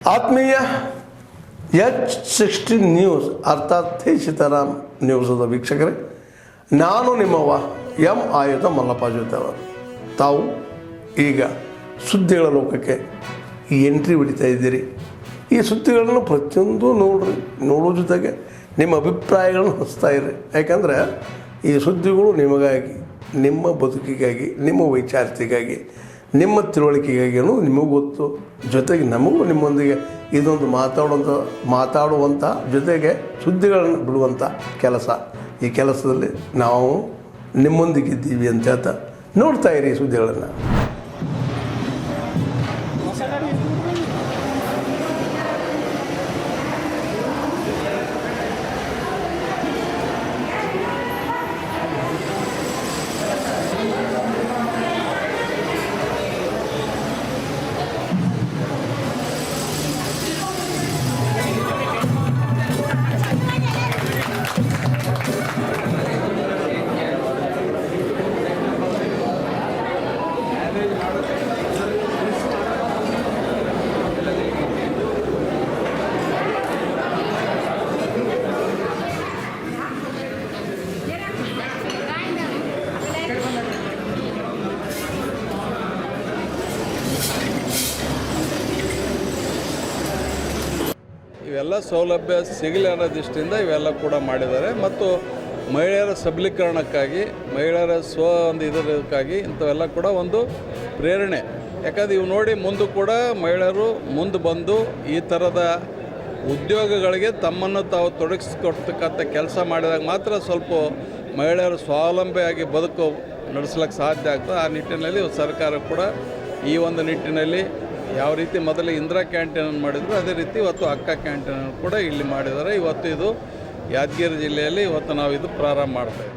ಆತ್ಮೀಯ H16 news ಅರ್ಥಾತ್ ತಿ ಸೀತಾರಾಮ್ ನ್ಯೂಸದ ವೀಕ್ಷಕರೇ, ನಾನು ನಿಮ್ಮವ ಎಂ ಆಯುಧ ಮಲ್ಲಪ್ಪ ಜೊತೆಯವರು. ತಾವು ಈಗ ಸುದ್ದಿಗಳ ಲೋಕಕ್ಕೆ ಎಂಟ್ರಿ ಹೊಡಿತಾ ಇದ್ದೀರಿ. ಈ ಸುದ್ದಿಗಳನ್ನು ಪ್ರತಿಯೊಂದು ನೋಡೋ ಜೊತೆಗೆ ನಿಮ್ಮ ಅಭಿಪ್ರಾಯಗಳನ್ನು ಹಂಚ್ತಾ ಇರಿ. ಯಾಕಂದರೆ ಈ ಸುದ್ದಿಗಳು ನಿಮಗಾಗಿ, ನಿಮ್ಮ ಬದುಕಿಗಾಗಿ, ನಿಮ್ಮ ವೈಚಾರಿಕೆಗಾಗಿ, ನಿಮ್ಮ ತಿಳುವಳಿಕೆಗಾಗಿಯೂ ನಿಮಗೂ ಗೊತ್ತು. ಜೊತೆಗೆ ನಮಗೂ ನಿಮ್ಮೊಂದಿಗೆ ಇದೊಂದು ಮಾತಾಡುವಂಥ ಜೊತೆಗೆ ಸುದ್ದಿಗಳನ್ನು ಬಿಡುವಂಥ ಕೆಲಸ. ಈ ಕೆಲಸದಲ್ಲಿ ನಾವು ನಿಮ್ಮೊಂದಿಗಿದ್ದೀವಿ ಅಂತ ಹೇಳ್ತಾ ನೋಡ್ತಾ ಇರಿ ಈ ಸುದ್ದಿಗಳನ್ನು. ಇವೆಲ್ಲ ಸೌಲಭ್ಯ ಸಿಗಲಿ ಅನ್ನೋ ದೃಷ್ಟಿಯಿಂದ ಇವೆಲ್ಲ ಕೂಡ ಮಾಡಿದ್ದಾರೆ. ಮತ್ತು ಮಹಿಳೆಯರ ಸಬಲೀಕರಣಕ್ಕಾಗಿ, ಮಹಿಳೆಯರ ಇದಕ್ಕಾಗಿ ಇಂಥವೆಲ್ಲ ಕೂಡ ಒಂದು ಪ್ರೇರಣೆ. ಯಾಕಂದರೆ ಇವು ನೋಡಿ ಮುಂದೆ ಕೂಡ ಮಹಿಳೆಯರು ಮುಂದೆ ಬಂದು ಈ ಥರದ ಉದ್ಯೋಗಗಳಿಗೆ ತಮ್ಮನ್ನು ತಾವು ತೊಡಗಿಸ್ಕೊಡ್ತಕ್ಕಂಥ ಕೆಲಸ ಮಾಡಿದಾಗ ಮಾತ್ರ ಸ್ವಲ್ಪ ಮಹಿಳೆಯರು ಸ್ವಾವಲಂಬಿಯಾಗಿ ಬದುಕು ನಡೆಸ್ಲಿಕ್ಕೆ ಸಾಧ್ಯ ಆಗ್ತದೆ. ಆ ನಿಟ್ಟಿನಲ್ಲಿ ಸರ್ಕಾರ ಕೂಡ ಈ ಒಂದು ನಿಟ್ಟಿನಲ್ಲಿ ಯಾವ ರೀತಿ ಮೊದಲು ಇಂದಿರಾ ಕ್ಯಾಂಟೀನನ್ನು ಮಾಡಿದ್ರು, ಅದೇ ರೀತಿ ಇವತ್ತು ಅಕ್ಕ ಕ್ಯಾಂಟೀನನ್ನು ಕೂಡ ಇಲ್ಲಿ ಮಾಡಿದ್ದಾರೆ. ಇವತ್ತು ಇದು ಯಾದಗಿರಿ ಜಿಲ್ಲೆಯಲ್ಲಿ ಇವತ್ತು ನಾವು ಇದು ಪ್ರಾರಂಭ ಮಾಡ್ತಾಯಿದ್ದೀವಿ.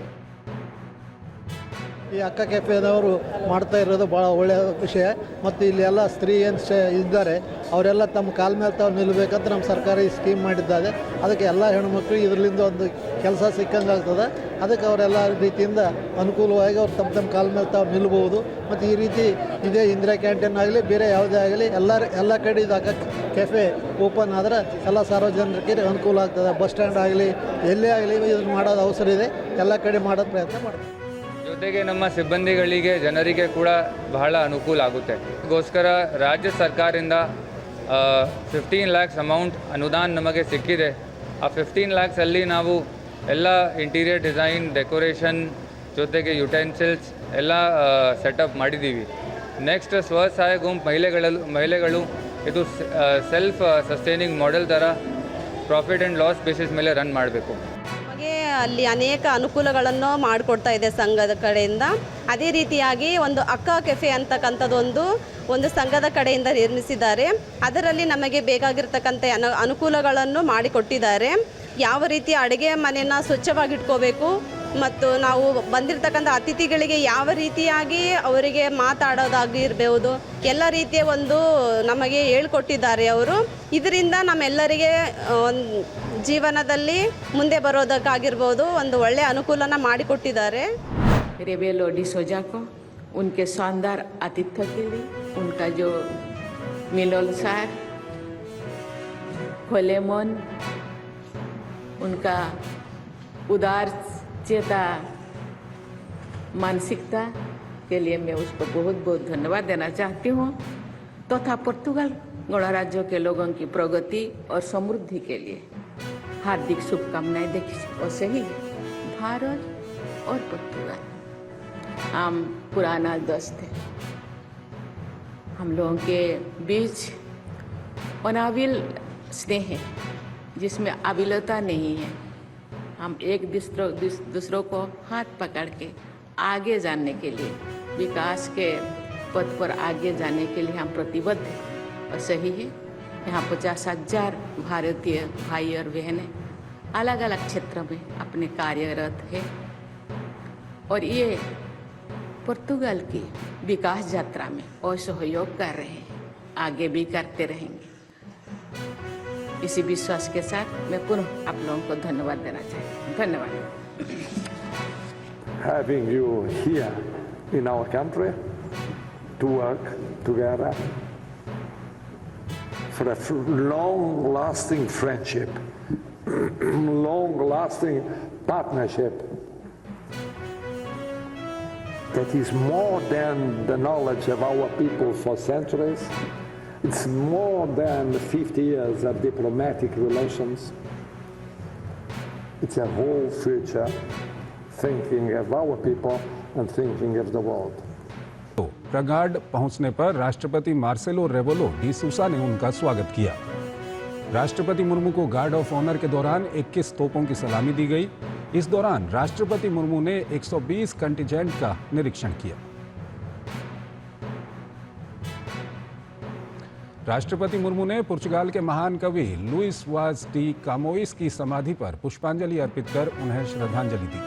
ಈ ಅಕ್ಕ ಕೆಫೆದವರು ಮಾಡ್ತಾ ಇರೋದು ಭಾಳ ಒಳ್ಳೆಯ ವಿಷಯ. ಮತ್ತು ಇಲ್ಲಿ ಎಲ್ಲ ಸ್ತ್ರೀ ಏನು ಇದ್ದಾರೆ ಅವರೆಲ್ಲ ತಮ್ಮ ಕಾಲ ಮೇಲೆ ತಾವು ನಿಲ್ಲಬೇಕಂತ ನಮ್ಮ ಸರ್ಕಾರ ಈ ಸ್ಕೀಮ್ ಮಾಡಿದ್ದಾರೆ. ಅದಕ್ಕೆ ಎಲ್ಲ ಹೆಣ್ಮಕ್ಳು ಇದರಿಂದ ಒಂದು ಕೆಲಸ ಸಿಕ್ಕಂಗಾಗ್ತದೆ. ಅದಕ್ಕೆ ಅವರೆಲ್ಲ ರೀತಿಯಿಂದ ಅನುಕೂಲವಾಗಿ ಅವ್ರು ತಮ್ಮ ಕಾಲ ಮೇಲೆ ತಾವು ನಿಲ್ಬೋದು. ಮತ್ತು ಈ ರೀತಿ ಇದೇ ಇಂದಿರಾ ಕ್ಯಾಂಟೀನ್ ಆಗಲಿ ಬೇರೆ ಯಾವುದೇ ಆಗಲಿ ಎಲ್ಲ ಕಡೆ ಇದು ಅಕ್ಕ ಕೆಫೆ ಓಪನ್ ಆದರೆ ಎಲ್ಲ ಸಾರ್ವಜನಿಕರಿಗೆ ಅನುಕೂಲ ಆಗ್ತದೆ. ಬಸ್ ಸ್ಟ್ಯಾಂಡ್ ಆಗಲಿ ಎಲ್ಲೇ ಆಗಲಿ ಇದನ್ನು ಮಾಡೋದು ಅವಸರ ಇದೆ, ಎಲ್ಲ ಕಡೆ ಮಾಡೋದು ಪ್ರಯತ್ನ ಮಾಡ್ತೀವಿ. ಜೊತೆಗೆ ನಮ್ಮ ಸಿಬ್ಬಂದಿಗಳಿಗೆ, ಜನರಿಗೆ ಕೂಡ ಬಹಳ ಅನುಕೂಲ ಆಗುತ್ತೆ. ಅದಕ್ಕೋಸ್ಕರ ರಾಜ್ಯ ಸರ್ಕಾರದಿಂದ 15 lakhs ಅಮೌಂಟ್ ಅನುದಾನ ನಮಗೆ ಸಿಕ್ಕಿದೆ. ಆ 15 lakhsಲ್ಲಿ ನಾವು ಎಲ್ಲ ಇಂಟೀರಿಯರ್ ಡಿಸೈನ್, ಡೆಕೋರೇಷನ್ ಜೊತೆಗೆ ಯುಟೆನ್ಸಿಲ್ಸ್ ಎಲ್ಲ ಸೆಟಪ್ ಮಾಡಿದ್ದೀವಿ. ನೆಕ್ಸ್ಟ್ ಸ್ವಸಹಾಯ ಗುಂಪು ಮಹಿಳೆಗಳು ಇದು ಸೆಲ್ಫ್ ಸಸ್ಟೈನಿಂಗ್ ಮಾಡೆಲ್ ಥರ ಪ್ರಾಫಿಟ್ ಆ್ಯಂಡ್ ಲಾಸ್ ಬೇಸಿಸ್ ಮೇಲೆ ರನ್ ಮಾಡಬೇಕು. ಅಲ್ಲಿ ಅನೇಕ ಅನುಕೂಲಗಳನ್ನು ಮಾಡಿಕೊಡ್ತಾ ಇದೆ ಸಂಘದ ಕಡೆಯಿಂದ. ಅದೇ ರೀತಿಯಾಗಿ ಒಂದು ಅಕ್ಕ ಕೆಫೆ ಅಂತಕ್ಕಂಥದ್ದು ಒಂದು ಸಂಘದ ಕಡೆಯಿಂದ ನಿರ್ಮಿಸಿದ್ದಾರೆ. ಅದರಲ್ಲಿ ನಮಗೆ ಬೇಕಾಗಿರ್ತಕ್ಕಂಥ ಅನುಕೂಲಗಳನ್ನು ಮಾಡಿಕೊಟ್ಟಿದ್ದಾರೆ. ಯಾವ ರೀತಿ ಅಡುಗೆ ಮನೆಯನ್ನು ಸ್ವಚ್ಛವಾಗಿಟ್ಕೋಬೇಕು ಮತ್ತು ನಾವು ಬಂದಿರತಕ್ಕಂಥ ಅತಿಥಿಗಳಿಗೆ ಯಾವ ರೀತಿಯಾಗಿ ಅವರಿಗೆ ಮಾತಾಡೋದಾಗಿರ್ಬೋದು, ಎಲ್ಲ ರೀತಿಯ ಒಂದು ನಮಗೆ ಹೇಳ್ಕೊಟ್ಟಿದ್ದಾರೆ ಅವರು. ಇದರಿಂದ ನಮ್ಮೆಲ್ಲರಿಗೆ ಜೀವನದಲ್ಲಿ ಮುಂದೆ ಬರೋದಕ್ಕಾಗಿರ್ಬೋದು ಒಂದು ಒಳ್ಳೆಯ ಅನುಕೂಲನ ಮಾಡಿಕೊಟ್ಟಿದ್ದಾರೆ. रेबेलो डिसोजा को उनके शानदार आतिथ्य के लिए, उनका जो मिलनसार, खुले मन, उनका उदार चेता मानसिकता के लिए मैं उसको बहुत बहुत धन्यवाद देना चाहती हूँ. तथा पुर्तगाल गणराज्य के लोगों की प्रगति और समृद्धि के लिए हार्दिक शुभकामनाएं देखी. और सही भारत और पुर्तगाल हम पुराना दोस्त थे. हम लोगों के बीच अनाविल स्नेह है जिसमें अविलता नहीं है. हम एक दूसरों को हाथ पकड़ के आगे जाने के लिए, विकास के पथ पर आगे जाने के लिए हम प्रतिबद्ध हैं. और सही है, यहाँ 50,000 भारतीय भाई और बहनें अलग अलग क्षेत्रों में अपने कार्यरत है. और ये पुर्तगाल की विकास यात्रा में और सहयोग कर रहे हैं, आगे भी करते रहेंगे. इसी विश्वास के साथ मैं पुनः आप लोगों को धन्यवाद देना चाहती हूँ. धन्यवाद. Having you here in our country to work together for a long-lasting friendship, long-lasting partnership that is more than the knowledge of our people for centuries. It's more than 50 years of diplomatic relations. It's a whole future thinking of our people and thinking of the world. प्रगाड पहुंचने पर राष्ट्रपति Marcelo रेवोलो D सूसा ने उनका स्वागत किया। राष्ट्रपति मुर्मू को guard of honour के दौरान 21 तोपों की सलामी दी गई। इस दौरान राष्ट्रपति मुर्मू ने 120 कंटिजेंट का निरीक्षण किया। राष्ट्रपति मुर्मू ने पुर्तगाल के महान कवि लुइस वाज डी कामोइस की समाधि पर पुष्पांजलि अर्पित कर उन्हें श्रद्धांजलि दी।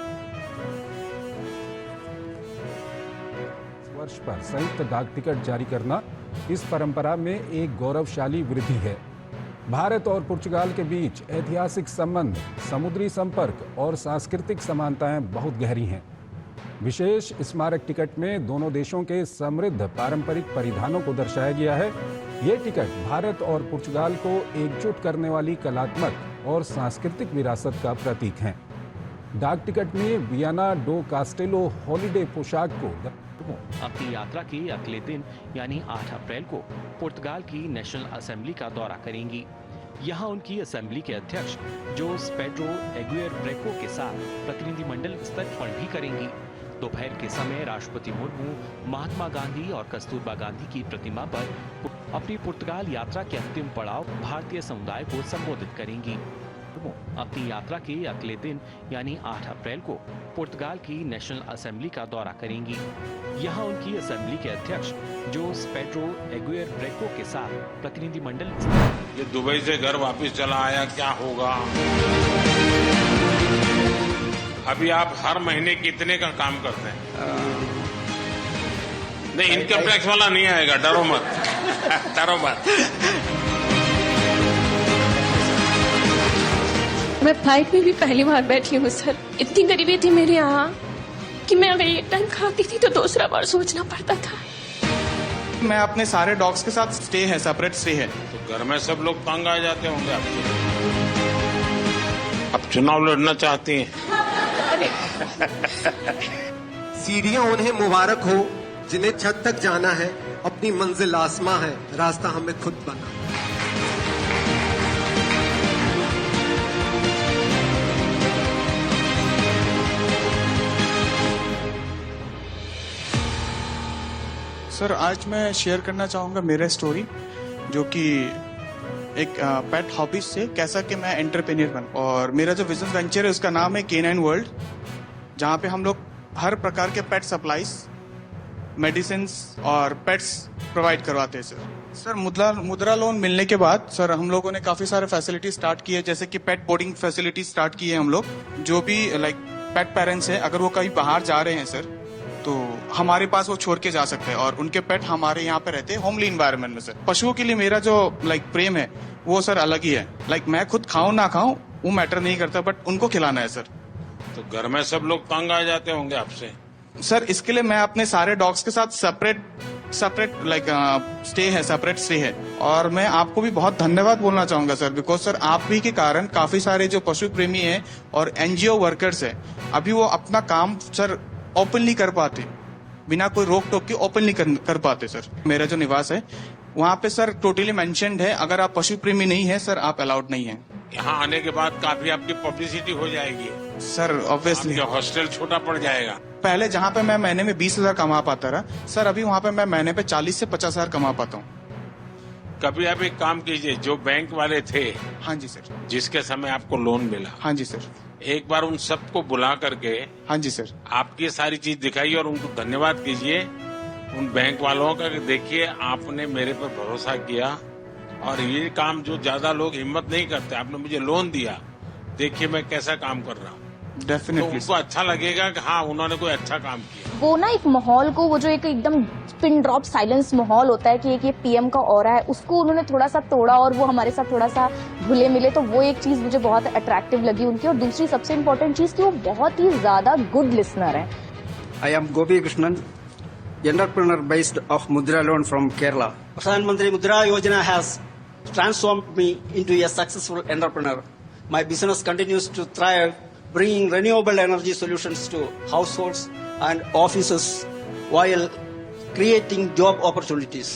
वर्ष पर संयुक्त डाक टिकट जारी करना इस परंपरा में एक गौरवशाली वृद्धि है। भारत और पुर्तगाल के बीच ऐतिहासिक संबंध, समुद्री संपर्क और सांस्कृतिक समानताएं बहुत गहरी हैं। विशेष स्मारक टिकट में दोनों देशों के समृद्ध पारंपरिक परिधानों को दर्शाया गया है। ये टिकट भारत और पुर्तगाल को एकजुट करने वाली कलात्मक और सांस्कृतिक विरासत का प्रतीक हैं। डाक टिकट में वियाना डो कास्टेलो हॉलिडे पोशाक को अपनी यात्रा के अगले दिन यानी 8 अप्रैल को पुर्तगाल की नेशनल असेंबली का दौरा करेंगी। यहां उनकी असेंबली के अध्यक्ष जोस पेड्रो एगुएर ब्रेको के साथ प्रतिनिधिमंडल स्तर पर भी करेंगी। दोपहर के समय राष्ट्रपति मुर्मू महात्मा गांधी और कस्तूरबा गांधी की प्रतिमा पर अपनी पुर्तगाल यात्रा के अंतिम पड़ाव भारतीय समुदाय को संबोधित करेंगी। अपनी यात्रा के अगले दिन यानी 8 अप्रैल को पुर्तगाल की नेशनल असेंबली का दौरा करेंगी। यहां उनकी असेंबली के अध्यक्ष जोस पेड्रो एगुएर ब्रेको के साथ प्रतिनिधिमंडल। ये दुबई से घर वापस चला आया, क्या होगा? अभी आप हर महीने कितने का काम करते हैं? नहीं, इनकम टैक्स वाला नहीं आएगा, डरो मत। डरो मत। मैं फ्लाइट में भी पहली बार बैठी हूँ सर। इतनी गरीबी थी मेरे यहाँ कि मैं अगर एक टाइम खाती थी तो दूसरा बार सोचना पड़ता था। मैं अपने सारे डॉग्स के साथ स्टे है, सेपरेट स्टे है। तो घर में सब लोग तंग आ जाते होंगे आपसे। अब चुनाव लड़ना चाहती हैं। सीढ़ियां उन्हें मुबारक हो जिन्हें छत तक जाना है। अपनी मंजिल आसमां है, रास्ता हमें खुद बना। सर, आज मैं शेयर करना चाहूँगा मेरा स्टोरी, जो कि एक पेट हॉबीज से कैसा कि मैं एंटरप्रेन्योर बनूं। और मेरा जो बिजनेस वेंचर है उसका नाम है K9 वर्ल्ड, जहाँ पे हम लोग हर प्रकार के पेट सप्लाईज, मेडिसिन और पेट्स प्रोवाइड करवाते हैं सर। मुद्रा लोन मिलने के बाद सर हम लोगों ने काफ़ी सारे फैसिलिटी स्टार्ट की है, जैसे कि पेट बोर्डिंग फैसिलिटी स्टार्ट की है हम लोग। जो भी पेट पेरेंट्स हैं, अगर वो कहीं बाहर जा रहे हैं सर, तो हमारे पास वो छोड़ के जा सकते हैं और उनके पेट हमारे यहाँ पे रहते हैं होमली इन्वायरमेंट में सर। पशुओं के लिए मेरा जो प्रेम है वो सर अलग ही है। मैं खुद खाऊं ना खाऊं वो मैटर नहीं करता, बट उनको खिलाना है सर। तो घर में सब लोग तंग आ जाते होंगे आपसे। सर, इसके लिए मैं अपने सारे डॉग्स के साथ सेपरेट स्टे है, सेपरेट स्टे है। और मैं आपको भी बहुत धन्यवाद बोलना चाहूंगा सर, बिकॉज सर आप भी के कारण काफी सारे जो पशु प्रेमी हैं और NGO वर्कर्स हैं, अभी वो अपना काम सर ओपनली कर पाते, बिना कोई रोक टोक के ओपनली कर पाते सर। मेरा जो निवास है वहाँ पे सर टोटली मेंशन्ड है, अगर आप पशु प्रेमी नहीं है सर आप अलाउड नहीं है। यहाँ आने के बाद काफी आपकी पब्लिसिटी हो जाएगी सर। ऑब्वियसली हॉस्टल छोटा पड़ जाएगा। पहले जहाँ पे मैं महीने में 20,000 कमा पाता रहा सर, अभी वहाँ पे मैं महीने पे 40 से 50,000 कमा पाता हूँ। कभी आप एक काम कीजिए, जो बैंक वाले थे, हाँ जी सर, जिसके समय आपको लोन मिला, हाँ जी सर, एक बार उन सबको बुला करके, हाँ जी सर, आपकी सारी चीज दिखाइए और उनको धन्यवाद कीजिए उन बैंक वालों का। देखिए आपने मेरे पर भरोसा किया और ये काम जो ज्यादा लोग हिम्मत नहीं करते, आपने मुझे लोन दिया, देखिए मैं कैसा काम कर रहा हूँ। डेफिनेटली तो उनको अच्छा लगेगा कि हाँ उन्होंने कोई अच्छा काम किया। वो ना एक माहौल को, वो जो एक एकदम पिन ड्रॉप साइलेंस माहौल होता है कि एक ये PM का ऑरा है, उसको उन्होंने थोड़ा सा तोड़ा और वो हमारे साथ थोड़ा सा घुले मिले। तो वो एक चीज मुझे बहुत अट्रैक्टिव लगी उनकी। और दूसरी सबसे इम्पोर्टेंट चीज कि वो बहुत ही ज्यादा गुड लिसनर है। I am Gopi Krishnan, entrepreneur based of Mudra loan from Kerala. Pradhan Mantri Mudra Yojana has transformed me into a successful entrepreneur. My business continues to thrive, bringing renewable energy solutions to households and offices while creating job opportunities.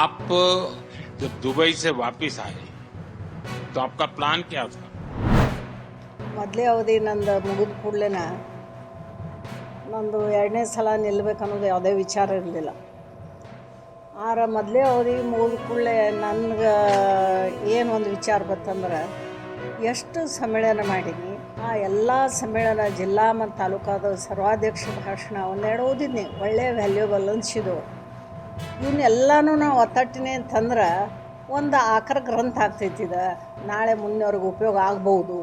आप जब Dubai से वापस आए तो आपका plan क्या था? ಮೊದಲೇ ಅವಧಿ ನಂದು ಮುಗಿದ ಕೂಡಲೇ ನಂದು 2ನೇ ಸಲ ನಿಲ್ಲಬೇಕನ್ನೋದು ಯಾವುದೇ ವಿಚಾರ ಇರಲಿಲ್ಲ. ಆದ್ರೆ ಮೊದಲೇ ಅವಧಿ ಮುಗಿದ ಕೂಡಲೇ ನನಗೆ ಏನು ಒಂದು ವಿಚಾರ ಬತ್ತಂದ್ರೆ, ಎಷ್ಟು ಸಮ್ಮೇಳನ ಮಾಡೀನಿ, ಆ ಎಲ್ಲ ಸಮ್ಮೇಳನ ಜಿಲ್ಲಾ ಮತ್ತು ತಾಲೂಕಾದ ಸರ್ವಾಧ್ಯಕ್ಷ ಭಾಷಣ ಒಂದೆರಡು ಓದಿದ್ನಿ, ಒಳ್ಳೆಯ ವ್ಯಾಲ್ಯೂಬಲ್ ಅನಿಸಿದ್ದು. ಇವನ್ನೆಲ್ಲನೂ ನಾವು ಒತ್ತಟ್ಟಿನಿ ಅಂತಂದ್ರೆ ಒಂದು ಆಕರ ಗ್ರಂಥ ಆಗ್ತೈತಿದೆ, ನಾಳೆ ಮುಂದೆವ್ರಿಗೆ ಉಪಯೋಗ ಆಗ್ಬೋದು.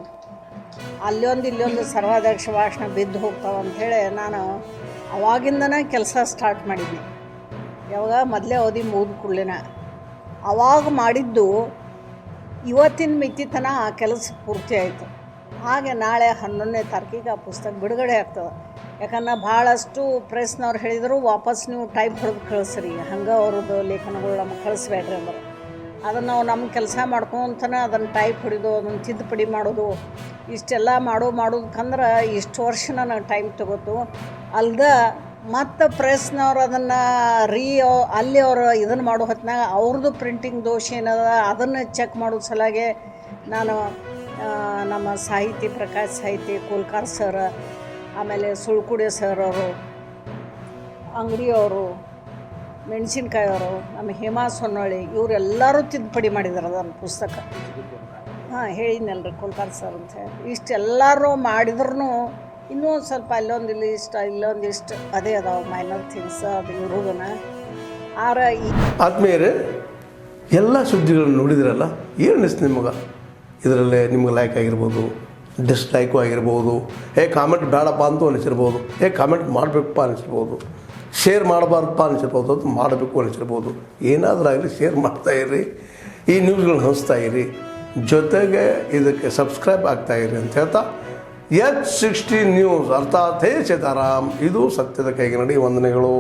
ಅಲ್ಲೊಂದು ಇಲ್ಲೊಂದು ಸರ್ವಾಧ್ಯಕ್ಷ ಭಾಷಣ ಬಿದ್ದು ಹೋಗ್ತಾವೆ ಅಂಥೇಳಿ ನಾನು ಅವಾಗಿಂದನೇ ಕೆಲಸ ಸ್ಟಾರ್ಟ್ ಮಾಡಿದ್ನಿ. ಯಾವಾಗ ಮೊದಲೇ ಅವಧಿ ಮುಗಿದ ಕೂಡಲೇ ಅವಾಗ ಮಾಡಿದ್ದು ಇವತ್ತಿನ ಮಿತಿ ತನಕ ಆ ಕೆಲಸ ಪೂರ್ತಿ ಆಯಿತು. ಹಾಗೆ ನಾಳೆ 11ನೇ ತಾರೀಕಿಗೆ ಆ ಪುಸ್ತಕ ಬಿಡುಗಡೆ ಆಗ್ತದೆ. ಯಾಕಂದ್ರೆ ಭಾಳಷ್ಟು ಪ್ರೆಸ್ನವ್ರು ಹೇಳಿದರು, ವಾಪಸ್ ನೀವು ಟೈಪ್ ಹೊಡೆದು ಕಳಿಸ್ರಿ, ಹಂಗೆ ಅವ್ರದ್ದು ಲೇಖನಗಳು ನಮಗೆ ಕಳಿಸ್ಬೇಡ್ರಿ ಅಂದ್ರೆ. ಅದನ್ನು ನಾವು ನಮ್ಮ ಕೆಲಸ ಮಾಡ್ಕೊಂತನೇ ಅದನ್ನು ಟೈಪ್ ಹೊಡಿದು ಅದನ್ನು ತಿದ್ದುಪಡಿ ಮಾಡೋದು ಇಷ್ಟೆಲ್ಲ ಮಾಡೋದಕ್ಕಂದ್ರೆ ಇಷ್ಟು ವರ್ಷ ನನಗೆ ಟೈಮ್ ತಗೋತು. ಅಲ್ದೆ ಮತ್ತು ಪ್ರೆಸ್ನವ್ರು ಅದನ್ನು ಅಲ್ಲಿ ಅವರು ಇದನ್ನು ಮಾಡೋ ಹೊತ್ನಾಗ ಅವ್ರದ್ದು ಪ್ರಿಂಟಿಂಗ್ ದೋಷ ಏನದ ಅದನ್ನು ಚೆಕ್ ಮಾಡೋ ಸಲಾಗೆ ನಾನು ನಮ್ಮ ಸಾಹಿತಿ ಪ್ರಕಾಶ್ ಸಾಹಿತಿ ಕೋಲ್ಕಾರ್ ಸರ್, ಆಮೇಲೆ ಸುಳ್ಕುಡೆ ಸರ್ ಅವರು, ಅಂಗಡಿಯವರು, ಮೆಣಸಿನ್ಕಾಯಿಯವರು, ನಮ್ಮ ಹೇಮಾ ಸೊನ್ನೊಳ್ಳಿ, ಇವರೆಲ್ಲರೂ ತಿದ್ದುಪಡಿ ಮಾಡಿದ್ದಾರೆ ಅದನ್ನು ಪುಸ್ತಕ. ಹೇಳಿದ್ನಲ್ರಿ ಕೋಲ್ಕಾರ್ ಸರ್ ಅಂತ ಹೇಳಿ. ಇಷ್ಟೆಲ್ಲರೂ ಮಾಡಿದ್ರೂ ಇನ್ನೂ ಒಂದು ಸ್ವಲ್ಪ ಅಲ್ಲೊಂದಿಲ್ಲ ಇಷ್ಟ ಇಲ್ಲೊಂದಿಷ್ಟು ಅದೇ ಅದಾವೆ ಮೈನರ್ ಥಿಂಗ್ಸ್ ಅದು ಇರೋದನ್ನ. ಆತ್ಮೀಯರೇ, ಎಲ್ಲ ಸುದ್ದಿಗಳನ್ನು ನೋಡಿದ್ರಲ್ಲ, ಏನು ಅನಿಸ್ತು ನಿಮಗೆ? ಇದರಲ್ಲೇ ನಿಮ್ಗೆ ಲೈಕ್ ಆಗಿರ್ಬೋದು, ಡಿಸ್ಲೈಕು ಆಗಿರ್ಬೋದು, ಕಾಮೆಂಟ್ ಬೇಡಪ್ಪ ಅಂತೂ ಅನಿಸಿರ್ಬೋದು, ಕಾಮೆಂಟ್ ಮಾಡಬೇಕಪ್ಪ ಅನಿಸಿರ್ಬೋದು, ಶೇರ್ ಮಾಡಬಾರ್ದಪ್ಪ ಅನಿಸಿರ್ಬೋದು, ಅದು ಮಾಡಬೇಕು ಅನಿಸಿರ್ಬೋದು. ಏನಾದರೂ ಆಗಲಿ ಶೇರ್ ಮಾಡ್ತಾಯಿರಿ, ಈ ನ್ಯೂಸ್ಗಳನ್ನ ಹಂಚ್ತಾ ಇರಿ, ಜೊತೆಗೆ ಇದಕ್ಕೆ ಸಬ್ಸ್ಕ್ರೈಬ್ ಆಗ್ತಾಯಿರಿ ಅಂತ ಹೇಳ್ತಾ H16 ನ್ಯೂಸ್ ಅರ್ಥಾತ್ ಹೇ ಸೀತಾರಾಮ್, ಇದು ಸತ್ಯದ ಕೈಗೆ ನಡಿ. ವಂದನೆಗಳು.